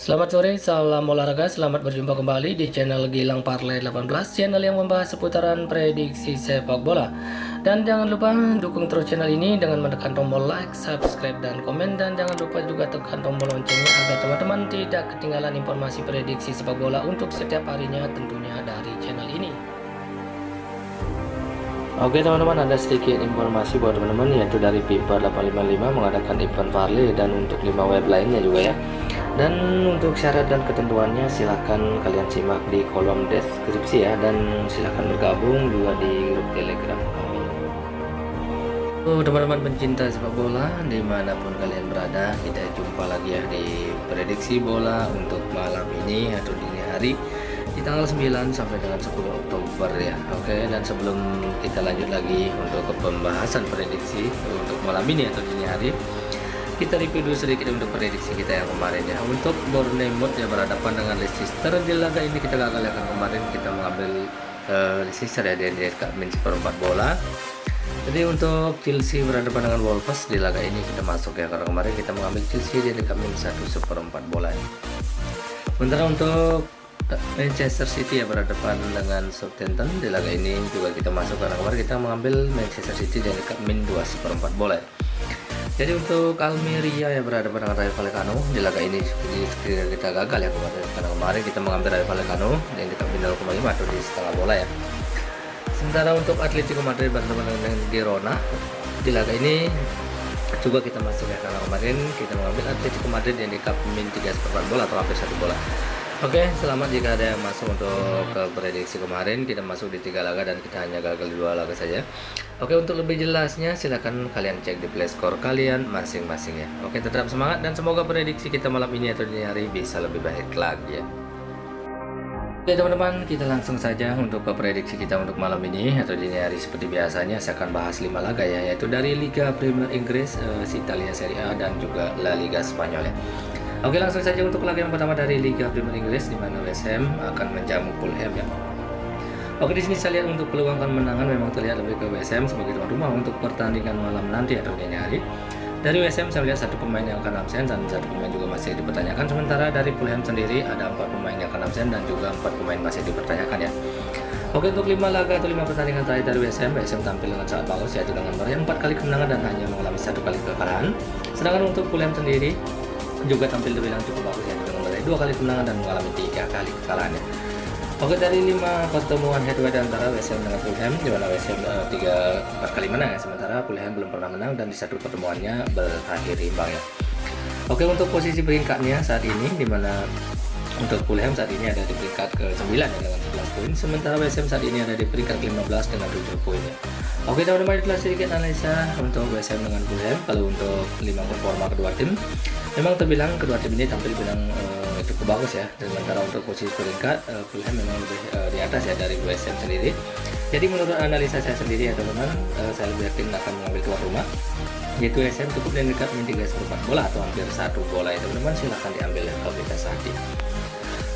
Selamat sore, salam olahraga, selamat berjumpa kembali di channel Gilang Parley 18, channel yang membahas seputaran prediksi sepak bola. Dan jangan lupa dukung terus channel ini dengan menekan tombol like, subscribe, dan komen. Dan jangan lupa juga tekan tombol loncengnya agar teman-teman tidak ketinggalan informasi prediksi sepak bola untuk setiap harinya tentunya dari channel ini. Oke teman-teman, ada sedikit informasi buat teman-teman, yaitu dari FIFA 855 mengadakan event Parley dan untuk 5 web lainnya juga ya. Dan untuk syarat dan ketentuannya silahkan kalian simak di kolom deskripsi ya, dan silahkan bergabung juga di grup telegram kami. Teman-teman pencinta sepak bola dimanapun kalian berada, kita jumpa lagi ya di prediksi bola untuk malam ini atau dini hari di tanggal 9 sampai dengan 10 Oktober ya. Oke, dan sebelum kita lanjut lagi untuk ke pembahasan prediksi untuk malam ini atau dini hari, kita review dulu sedikit untuk prediksi kita yang kemarin ya. Untuk Bournemouth ya berhadapan dengan Leicester di laga ini kita gagal ya, kemarin kita mengambil Leicester ya di dekat min seperempat bola. Jadi untuk Chelsea berhadapan dengan Wolves di laga ini kita masuk ya, karena kemarin kita mengambil Chelsea di dekat min 1/4 bola ya. Sementara untuk Manchester City ya berhadapan dengan Southampton di laga ini juga kita masuk, karena kemarin kita mengambil Manchester City di dekat min 2/4 bola ya. Jadi untuk Almeria ya berhadapan dengan Rayo Vallecano di laga ini kita gagal ya kemarin, karena kemarin kita mengambil Rayo Vallecano yang dekat min 0,5 atau di setengah bola ya. Sementara untuk Atletico Madrid berhadapan dengan Girona di laga ini juga kita masuk ya, karena kemarin kita mengambil Atletico Madrid yang dekat min 3/4 bola atau hampir 1 bola. Oke, selamat jika ada yang masuk untuk ke prediksi kemarin. Kita masuk di 3 laga dan kita hanya gagal di 2 laga saja. Oke, untuk lebih jelasnya silahkan kalian cek di play score kalian masing-masing ya. Oke, tetap semangat dan semoga prediksi kita malam ini atau dini hari bisa lebih baik lagi ya. Oke teman-teman, kita langsung saja untuk ke prediksi kita untuk malam ini atau dini hari. Seperti biasanya saya akan bahas 5 laga ya, yaitu dari Liga Premier Inggris, Italia Serie A, dan juga La Liga Spanyol ya. Oke, langsung saja untuk laga yang pertama dari Liga Premier Inggris, di mana West Ham akan menjamu Fulham ya. Oke, di sini saya lihat untuk peluang kemenangan memang terlihat lebih ke West Ham sebagai tuan rumah untuk pertandingan malam nanti atau dini hari. Dari West Ham saya lihat 1 pemain yang akan absen dan 1 pemain juga masih dipertanyakan. Sementara dari Fulham sendiri ada 4 pemain yang akan absen dan juga 4 pemain masih dipertanyakan ya. Oke, untuk 5 laga atau 5 pertandingan terakhir dari West Ham tampil dengan sangat bagus, yaitu dengan meraih 4 kali kemenangan dan hanya mengalami 1 kali kekalahan. Sedangkan untuk Fulham sendiri juga tampil terbilang cukup bagus ya, dengan meraih 2 kali kemenangan dan mengalami 3 kali kekalahan ya. Oke, dari 5 pertemuan head to head antara West Ham dengan Fulham, di mana West Ham 4 kali menang ya, sementara Fulham belum pernah menang dan di 1 pertemuannya berakhir imbang ya. Oke, untuk posisi peringkatnya saat ini, di mana untuk Fulham saat ini ada di peringkat ke-9 ya, dengan 11 poin, sementara West Ham saat ini ada di peringkat ke-15 dengan 7 poin ya. Oke teman-teman, itulah sedikit analisa untuk West Ham dengan Fulham. Kalau untuk 5 performa kedua tim, memang terbilang kedua tim ini tampil bilang cukup bagus ya. Sementara untuk posisi peringkat, Fulham memang lebih di atas ya dari West Ham sendiri. Jadi menurut analisa saya sendiri ya teman-teman, saya lebih yakin akan mengambil tuan rumah, yaitu West Ham cukup dan dekat min 3/4 bola atau hampir 1 bola ya teman-teman. Silahkan diambil ya kalau kita sahdi.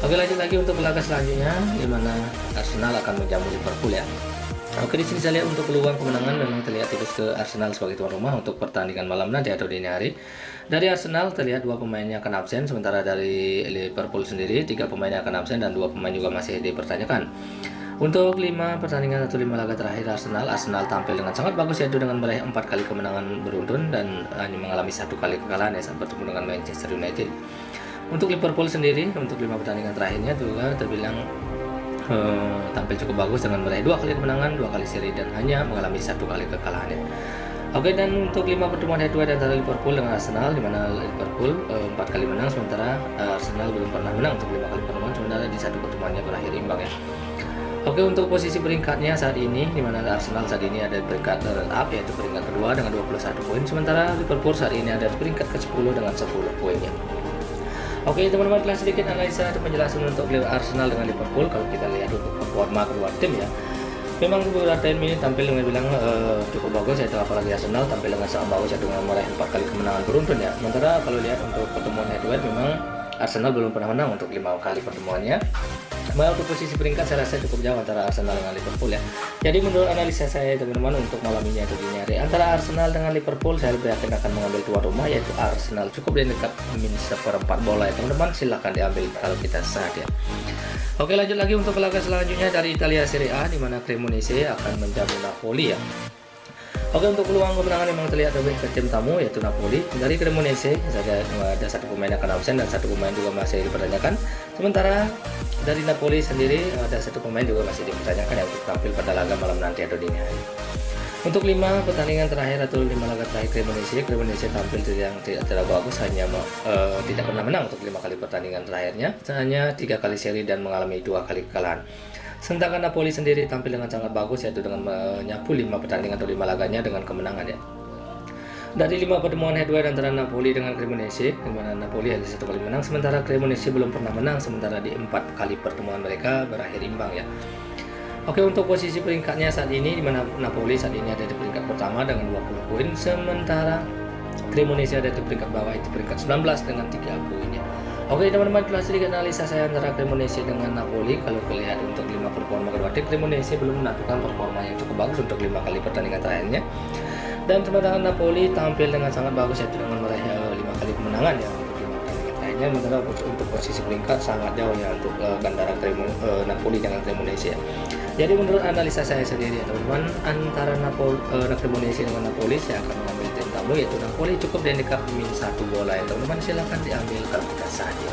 Oke, lanjut lagi untuk laga selanjutnya, di mana Arsenal akan menjamu Liverpool ya. Oke, di sini saya lihat untuk peluang kemenangan memang terlihat tipis ke Arsenal sebagai tuan rumah untuk pertandingan malam nanti atau dini hari. Dari Arsenal terlihat 2 pemainnya akan absen, sementara dari Liverpool sendiri 3 pemainnya akan absen dan 2 pemain juga masih dipertanyakan. Untuk 5 pertandingan atau 5 laga terakhir Arsenal tampil dengan sangat bagus, yaitu dengan meraih 4 kali kemenangan beruntun dan hanya mengalami 1 kali kekalahan ya saat bertemu dengan Manchester United. Untuk Liverpool sendiri untuk 5 pertandingan terakhirnya juga terbilang tampil cukup bagus dengan meraih 2 kali kemenangan, 2 kali seri dan hanya mengalami 1 kali kekalahan ya. Oke, dan untuk 5 pertemuan head to head antara Liverpool dengan Arsenal, di mana Liverpool 4 kali menang, sementara Arsenal belum pernah menang untuk 5 kali pertemuan, sementara di 1 pertemuannya berakhir imbang ya. Oke, untuk posisi peringkatnya saat ini, di mana Arsenal saat ini ada di peringkat runner-up yaitu peringkat kedua dengan 21 poin, sementara Liverpool saat ini ada di peringkat ke-10 dengan 10 poin ya. Oke teman-teman, telah sedikit analisa atau penjelasan untuk Arsenal dengan Liverpool. Kalau kita lihat untuk performa kedua tim ya, memang kedua tim ini tampil dengan bilang cukup bagus, yaitu apalagi Arsenal tampil dengan sangat bagus ya, dengan meraih 4 kali kemenangan beruntun ya. Sementara kalau lihat untuk pertemuan head to head, memang Arsenal belum pernah menang untuk 5 kali pertemuannya. Nah, untuk posisi peringkat saya rasa cukup jauh antara Arsenal dengan Liverpool ya. Jadi menurut analisa saya teman-teman untuk malam ini atau dini hari antara Arsenal dengan Liverpool, saya lebih yakin akan mengambil tuan rumah, yaitu Arsenal cukup di dekat min 1/4 bola ya teman-teman, silahkan diambil kalau kita sah ya. Oke, lanjut lagi untuk laga selanjutnya dari Italia Serie A, di mana Cremonese akan menjamu Napoli ya. Oke, untuk peluang kemenangan memang terlihat lebih ke tim tamu, yaitu Napoli. Dari Cremonese saja ada satu pemain yang akan absen dan satu pemain juga masih dipertanyakan. Sementara dari Napoli sendiri ada satu pemain juga masih dipertanyakan yang untuk tampil pada laga malam nanti atau dini hari. Untuk 5 pertandingan terakhir atau 5 laga terakhir Cremonese tampil yang tidak terlalu bagus, hanya tidak pernah menang untuk 5 kali pertandingan terakhirnya, hanya 3 kali seri dan mengalami 2 kali kekalahan. Sementara Napoli sendiri tampil dengan sangat bagus, yaitu dengan menyapu 5 pertandingan atau 5 laganya dengan kemenangan ya. Dari 5 pertemuan head-to-head antara Napoli dengan Cremonese, di mana Napoli hanya 1 kali menang, sementara Cremonese belum pernah menang, sementara di 4 kali pertemuan mereka berakhir imbang ya. Oke, untuk posisi peringkatnya saat ini, di mana Napoli saat ini ada di peringkat pertama dengan 20 poin, sementara Cremonese ada di peringkat bawah, itu peringkat 19 dengan 3 poin ya. Oke teman-teman, itulah sedikit analisa saya antara Cremonese dengan Napoli. Kalau melihat untuk 5 performa kedua tim, Cremonese belum menunjukkan performa yang cukup bagus untuk 5 kali pertandingan terakhirnya. Dan sementara Napoli tampil dengan sangat bagus, yaitu dengan meraih 5 kali kemenangan ya untuk 5 pertandingan terakhirnya. Sementara untuk posisi peringkat sangat jauh ya untuk antara Napoli dengan Cremonese ya. Jadi menurut analisa saya sendiri ya teman-teman, antara Cremonese dengan Napoli, saya akan mengambil tim tamu, yaitu Napoli cukup di handicap min 1 bola ya teman-teman, silahkan diambil kalau kita saja.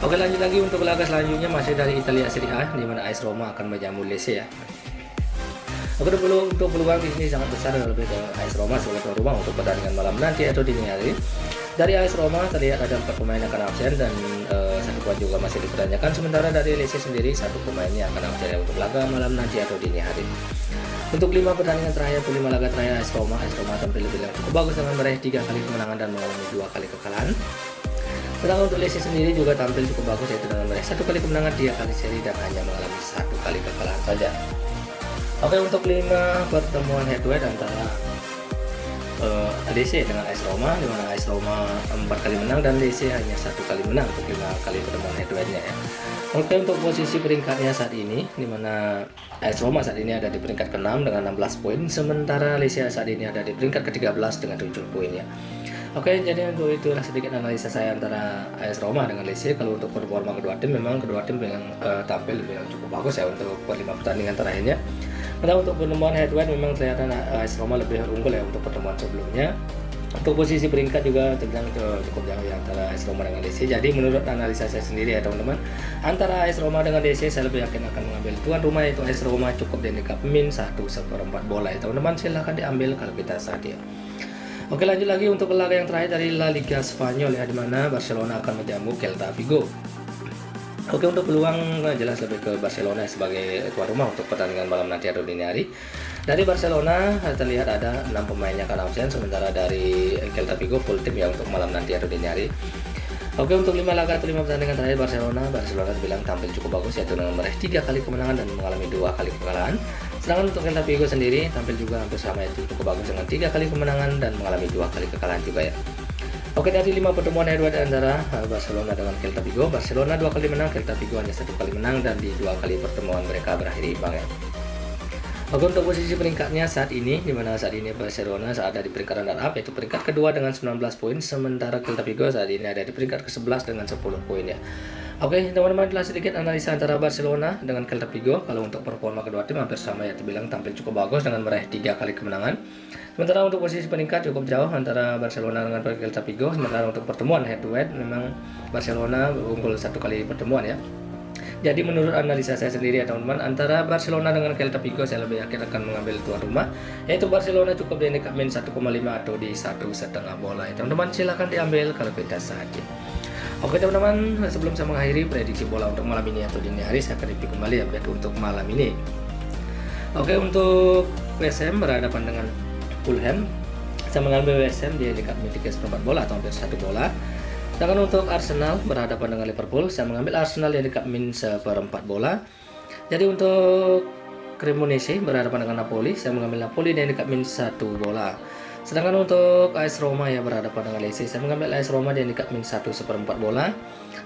Oke, lanjut lagi untuk laga selanjutnya masih dari Italia Serie A, di mana AS Roma akan menjamu Lecce ya. Oke, untuk peluang di sini sangat besar lebih ke AS Roma sebagai tuan rumah untuk pertandingan malam nanti atau dini hari. Dari AS Roma terlihat ada 4 pemain yang akan absen dan 1 pemain juga masih dipertanyakan. Sementara dari Lecce sendiri 1 pemainnya akan absen untuk laga malam nanti atau dini hari. Untuk 5 pertandingan terakhir atau 5 laga terakhir AS Roma tampil lebih cukup bagus dengan meraih 3 kali kemenangan dan mengalami 2 kali kekalahan. Sedangkan untuk Lecce sendiri juga tampil cukup bagus, yaitu dengan meraih 1 kali kemenangan, 3 kali seri dan hanya mengalami 1 kali kekalahan saja. Oke, untuk 5 pertemuan head-to-head antara Lecce dengan AS Roma, di mana AS Roma 4 kali menang dan Lecce hanya 1 kali menang untuk 5 kali pertemuan head-to-headnya ya. Oke, untuk posisi peringkatnya saat ini, di mana AS Roma saat ini ada di peringkat ke-6 dengan 16 poin, sementara Lecce saat ini ada di peringkat ke-13 dengan 7 poin ya. Oke, jadi untuk itulah sedikit analisa saya antara AS Roma dengan Lecce. Kalau untuk performa kedua tim, memang kedua tim yang tampil yang cukup bagus ya untuk 5 pertandingan terakhirnya. Karena untuk pertemuan head-to-head memang kelihatan AS Roma lebih unggul ya untuk pertemuan sebelumnya. Untuk posisi peringkat juga terbilang cukup jauh ya antara AS Roma dengan Lecce. Jadi menurut analisa saya sendiri ya teman-teman, antara AS Roma dengan Lecce saya lebih yakin akan mengambil tuan rumah, yaitu AS Roma cukup di handicap min 1/4 bola ya teman-teman, silahkan diambil kalau kita saat ya. Oke, lanjut lagi untuk laga yang terakhir dari La Liga Spanyol ya, di mana Barcelona akan menjamu Celta Vigo. Oke, untuk peluang jelas lebih ke Barcelona sebagai tuan rumah untuk pertandingan malam nanti atau dini hari. Dari Barcelona terlihat ada 6 pemain yang akan absen, sementara dari Celta Vigo full tim ya untuk malam nanti atau dini hari. Oke, untuk 5 laga atau 5 pertandingan terakhir Barcelona bilang tampil cukup bagus, yaitu dengan meraih 3 kali kemenangan dan mengalami 2 kali kekalahan. Sedangkan untuk Celta Vigo sendiri tampil juga hampir sama, yaitu cukup bagus dengan 3 kali kemenangan dan mengalami 2 kali kekalahan juga ya. Oke, dari 5 pertemuan head-to-head antara Barcelona dengan Celta Vigo, Barcelona 2 kali menang, Celta Vigo hanya 1 kali menang, dan di 2 kali pertemuan mereka berakhir imbang ya. Oke, untuk posisi peringkatnya saat ini, di mana saat ini Barcelona ada di peringkat runner-up, yaitu peringkat kedua dengan 19 poin, sementara Celta Vigo saat ini ada di peringkat ke-11 dengan 10 poin ya. Oke teman-teman, itulah sedikit analisa antara Barcelona dengan Celta Vigo. Kalau untuk performa kedua tim hampir sama ya, terbilang tampil cukup bagus dengan meraih 3 kali kemenangan. Sementara untuk posisi peringkat cukup jauh antara Barcelona dengan Celta Vigo. Sementara untuk pertemuan head-to-head memang Barcelona unggul 1 kali pertemuan ya. Jadi menurut analisa saya sendiri ya teman-teman, antara Barcelona dengan Celta Vigo saya lebih yakin akan mengambil tuan rumah, yaitu Barcelona cukup di handicap min 1,5 atau di 1,5 bola ya teman-teman, silahkan diambil kalau kita saja. Oke teman-teman, sebelum saya mengakhiri prediksi bola untuk malam ini atau dini hari, saya akan review kembali update untuk malam ini. Oke, untuk West Ham berhadapan dengan Fulham, saya mengambil West Ham di handicap min 3,4 bola atau hampir 1 bola. Sedangkan untuk Arsenal berhadapan dengan Liverpool, saya mengambil Arsenal di handicap min 1/4 bola. Jadi untuk Cremonese berhadapan dengan Napoli, saya mengambil Napoli di handicap min 1 bola. Sedangkan untuk AS Roma ya berhadapan dengan Lecce, saya mengambil AS Roma di handicap min 1/4 bola.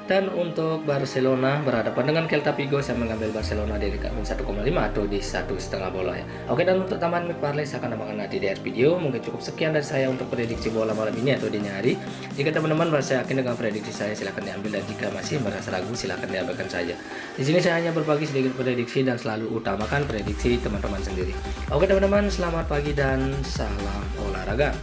Dan untuk Barcelona berhadapan dengan Celta Vigo, saya mengambil Barcelona di handicap min 1,5 atau di 1,5 bola ya. Oke, dan untuk tambahan parlay saya akan namakan nanti di akhir video. Mungkin cukup sekian dari saya untuk prediksi bola malam ini atau dini hari. Jika teman-teman merasa yakin dengan prediksi saya, silahkan diambil, dan jika masih merasa ragu, silahkan diabaikan saja. Di sini saya hanya berbagi sedikit prediksi dan selalu utamakan prediksi teman-teman sendiri. Oke teman-teman, selamat pagi dan salam olahraga.